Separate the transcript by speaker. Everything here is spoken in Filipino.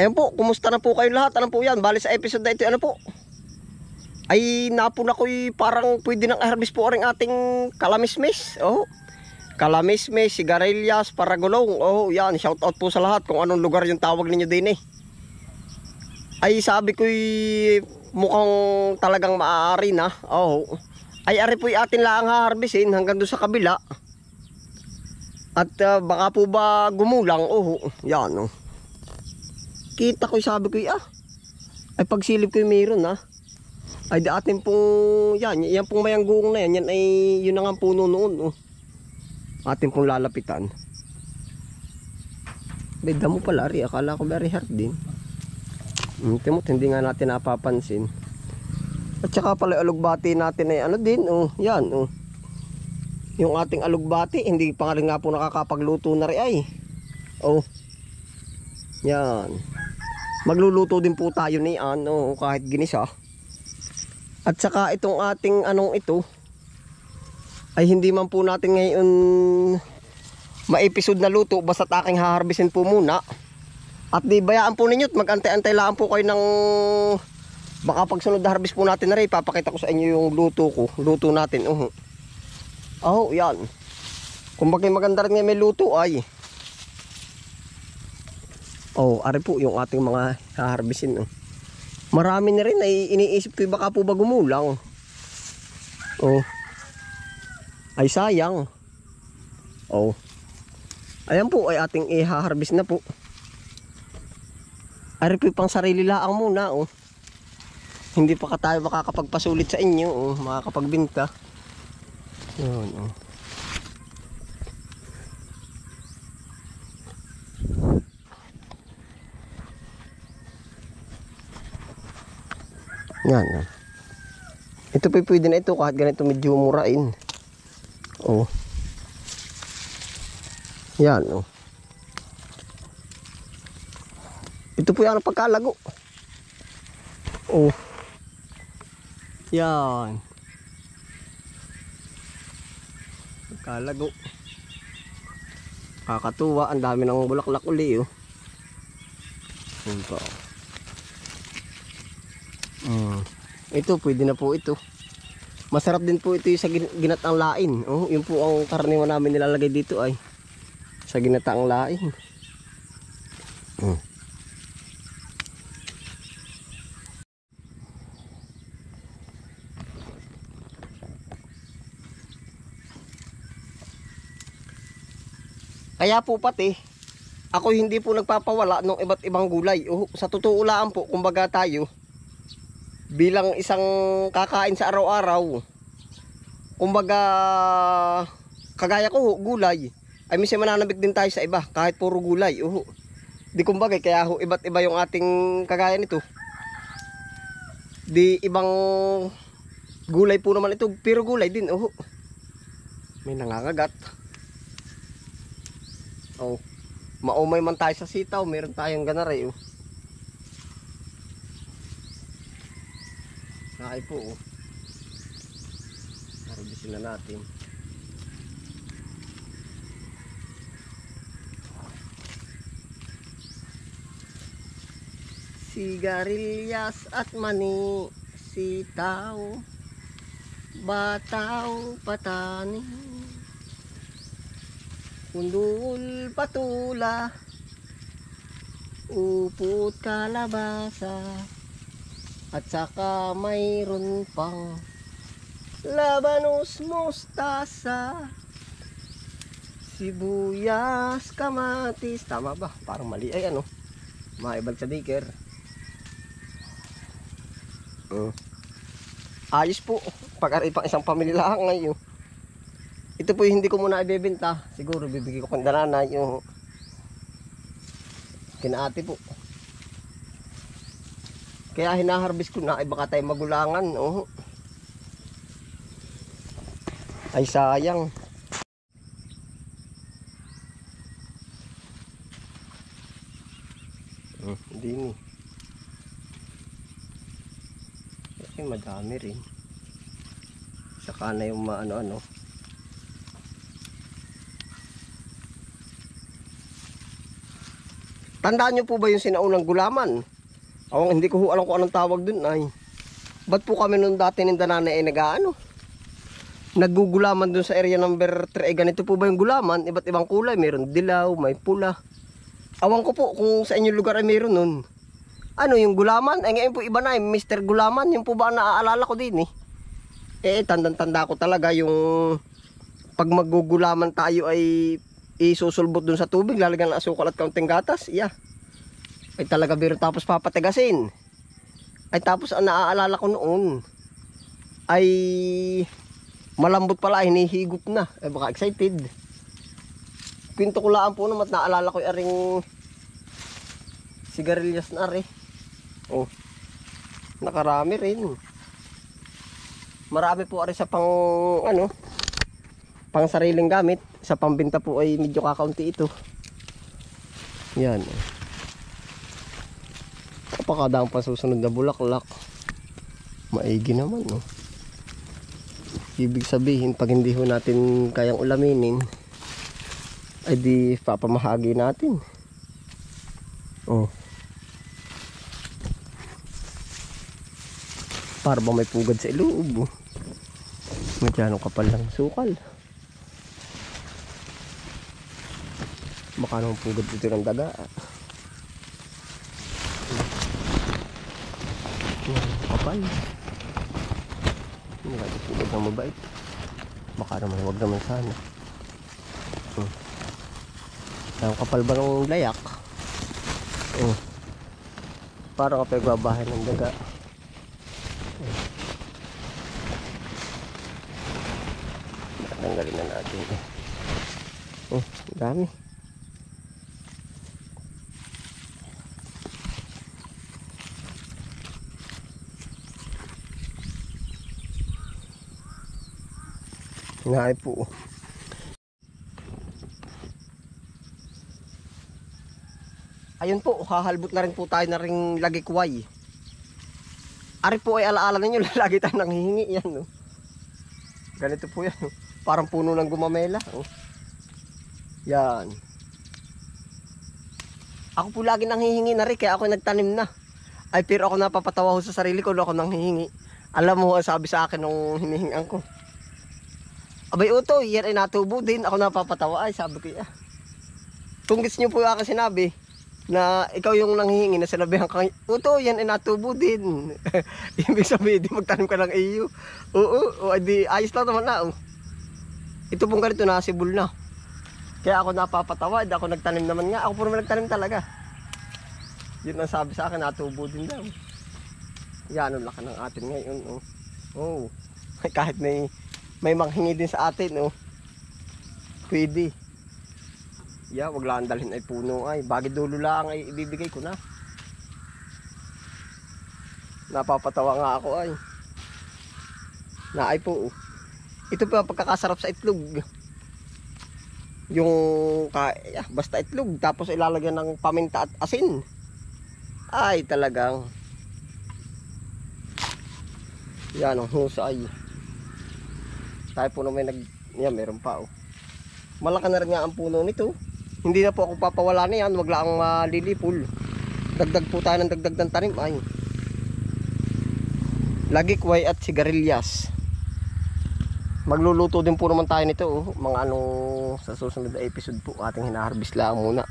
Speaker 1: Ayan po, kumusta na po kayo lahat? Ano po yan? Bali sa episode na ito, ano po? Ay napuna ko'y parang pwede nang i-harvest po rin ating kalamismis. Oh, kalamismis, sigarilyas, paragulong. Oh, yan, shout out po sa lahat kung anong lugar yung tawag ninyo din eh. Ay sabi ko'y mukhang talagang maaari na. Oh, ay ari po'y atin lang ha-harvestin hanggang doon sa kabila. At baka po ba gumulang. Oh, yan oh. Kita ko'y sabi ko'y ay pagsilip ko'y mayroon ay di atin pong yan pong mayanggoong na yan ay yun na nga puno noon atin pong lalapitan. Beda mo pala rin, akala ko very hard din. Timot, hindi nga natin napapansin. At saka pala alugbati natin ay ano din yan yung ating alugbati hindi pa rin nga po nakakapagluto na rin ay yan. Magluluto din po tayo ni kahit ginisa. At saka itong ating ito ay hindi man po natin ngayon ma-episode na luto basta aking haharbisin po muna. At di bayaan po ninyo at mag-antay-antay lang po kayo ng baka pag sunod na harvest po natin na rin papakita ko sa inyo yung luto natin. Yan. Kung bakit maganda rin nga may luto ay ari po yung ating mga haharbisin. Marami na rin ay iniisip ko baka po ba gumulang. Ay sayang. Ayan po ay ating i-harvest na po. Ari po pang sarili laang muna. Hindi pa tayo makakapagpasulit sa inyo. Makakapagbinta. Yun. Yan. Ito po pwede na ito kahit ganito medyo murain. Yan. Ito po yung pagkalago. Yan. Pagkalago. Kakatuwa, ang dami ng bulaklak uli. Yan po. Ito pwede na po ito. Masarap din po ito sa ginataang lain. Yun po ang karaniwan namin nilalagay dito ay sa ginataang lain. Kaya po pati ako hindi po nagpapawala ng iba't ibang gulay. Sa totoo lang po, kumbaga tayo bilang isang kakain sa araw-araw, kumbaga kagaya ko gulay ay minsan mananabik din tayo sa iba kahit puro gulay. Di kumbaga kaya iba't iba yung ating kagaya nito. Di ibang gulay po naman ito pero gulay din. May nangangagat. Maumay man tayo sa sitaw, meron tayong ganaray. Ay po. Harbisin na natin. Sigarilyas at mani, sitaw, bataw, patani, undul, patula, upot, kalabasa, at saka mayroon pang labanos, mustasa, sibuyas, kamatis. Tama ba? Parang mali ay maibag sa diker. Ayos po. Pag-ari pang isang pamilya lang ngayon. Ito po hindi ko muna ibebenta. Siguro bibigay ko kung dananay yung kinaati po. Kaya hinaharvest ko na ay baka tayo magulangan. Ay sayang. Hindi ni. Kasi madami rin. Saka na yung ano. Tandaan nyo po ba yung sinaunang gulaman? Hindi ko alam kung anong tawag dun ay. Ba't po kami nung dati ng nanay ay naggugulaman dun sa area number 3 ay ganito po ba yung gulaman? Iba't ibang kulay, mayroon dilaw, may pula. Awan ko po kung sa inyong lugar ay mayroon nun. Ano yung gulaman? Ay ngayon po iba na, Mr. Gulaman. Yung po ba naaalala ko din tanda ko talaga yung pag maggugulaman tayo ay isusulbot dun sa tubig, lalagyan ng asukal at kaunting gatas. Ay talaga biro, tapos papatigasin. Ay tapos ang naaalala ko noon ay malambot pala, hinihigop na. Ay baka excited. Kwento ko lang po naman, naalala ko yung aring sigarilyas na rin. Nakarami rin. Marami po rin sa pang sariling gamit. Sa pambenta po ay medyo kakaunti ito. Yan. Kapakadang pa susunod na bulaklak. Maigi naman, no? Ibig sabihin, pag hindi ho natin kayang ulaminin, ay di papamahagi natin. Para ba may pugad sa iloob? Madyano kapal lang sukal. Baka naman pugad dito ng daga. Kapal. Hindi natin pugad ng mabait. Baka naman wag naman sana. Ang kapal ba ng layak? Para kapag babahay ng daga. Tanggalin na natin. Dami. Ngaay po. Ayun po, hahalbot na rin po tayo na ring lagikway. Ari po ay alaala ninyo, lagi tayo nanghihingi yan, no? Ganito po yan, no? Parang puno ng gumamela. Yan. Ako po lagi nanghihingi na rin, kaya ako nagtanim na. Ay, pero ako napapatawa ho sa sarili ko, ako nanghihingi. Alam mo, sabi sa akin nung hinihingan ko, abay Utoy, yan ay natubo din. Ako napapatawa, ay sabi ko, kung gets nyo po yung aking sinabi, na ikaw yung nanghihingi na sinabihan ka, Utoy, yan ay natubo din. Ibig sabihin, di magtanim ka ng iyo. Oo, di ayos lang naman na. Ito pong ganito, nasibol na. Kaya ako napapatawa, ako nagtanim naman nga. Ako po naman nagtanim talaga. Yun ang sabi sa akin, natubo din daw. Yan ang laki ng atin ngayon. Kahit may manghingi din sa atin. Pwede. Wag lang dalhin ay puno ay. Bagay dulo lang ay ibibigay ko na. Napapatawa nga ako ay. Naay po. Ito pa pagkakasarap sa itlog. Yung basta itlog tapos ilalagyan ng paminta at asin. Ay talagang yan ang husay. Tayo po naman meron pa. Malaki na rin nga ang puno nito. Hindi na po ako papawala na yan. Wag lang malilipol. Dagdag po tayo ng dagdag ng tanim ay. Lagikway at sigarilyas. Magluluto din po naman tayo nito. Mga sa susunod na episode po ating hinaharvest lang muna.